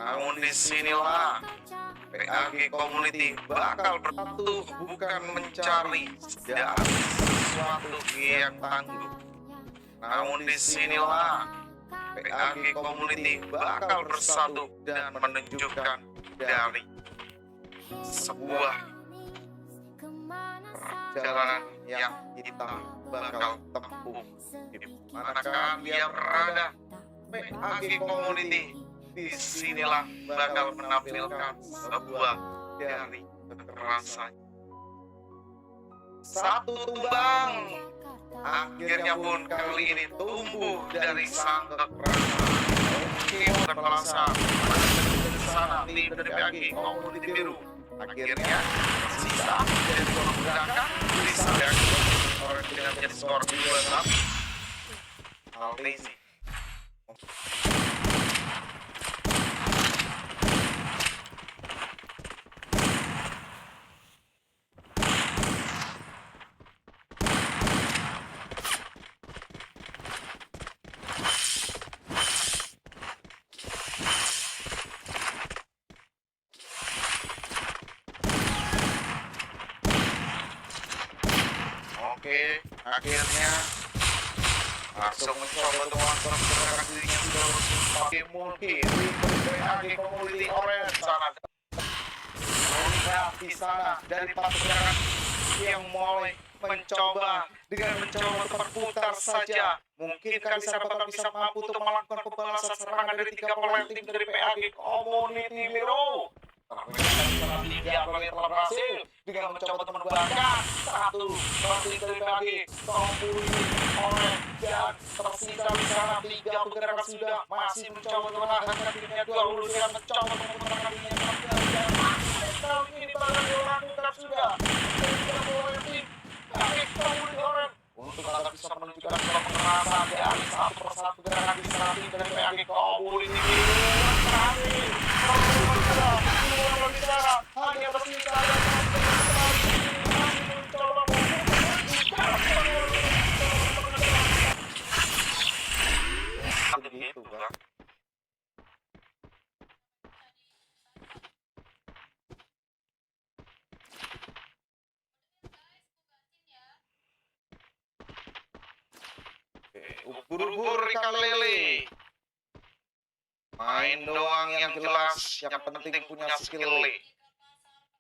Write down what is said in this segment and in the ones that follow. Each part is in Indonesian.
Namun disinilah PAG Community bakal bersatu, bukan mencari sesuatu yang tangguh. Namun disinilah PAG Community bakal bersatu dan menunjukkan dari sebuah perjalanan yang kita bakal tempuh di manakah dia berada. PAG Community disinilah bakal menampilkan sebuah dari kekerasan. Satu tumbang akhirnya pun kali ini tumbuh dari sang kekerasan. Mungkin kekerasan di sana tim dari PAG Community Biru akhirnya sisa dari menggunakan bisa orang dengan menjadi skor 2-1. Alvezi. Oke, akhirnya langsung mencoba untuk melakukan pergerakan dirinya sudah semakin mungkin di PAG Community Orange sana. Melihat di sana dari pergerakan yang mulai mencoba untuk berputar saja. Mungkinkah di sana bakal bisa mampu untuk melakukan pembalasan serangan dari 3 pemain tim dari PAG Community Biru. Dia telah berhasil dengan mencoba untuk menembakkan satu tim dari PAG Community Orange dan tersisa di sana 3 pergerakan sudah masih mencoba untuk menahan timnya dahulu dengan mencoba untuk memenangkan timnya dan kali ini bakal dilakukan sudah dari tim PAG Community Orange untuk agar bisa menunjukkan pemerasan dari satu persatu gerakan di sana tim dari PAG Community hanya tersisa begitu kan. Buru-buru ikan lele. Main doang yang jelas, yang penting punya skill.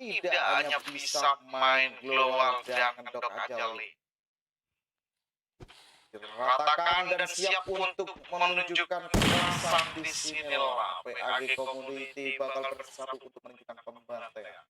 Tidak hanya bisa main global dan ngedok aja. Ratakan dan siap untuk menunjukkan kekerasan di sinilah PAG Community bakal bersatu untuk menunjukkan pembantaian.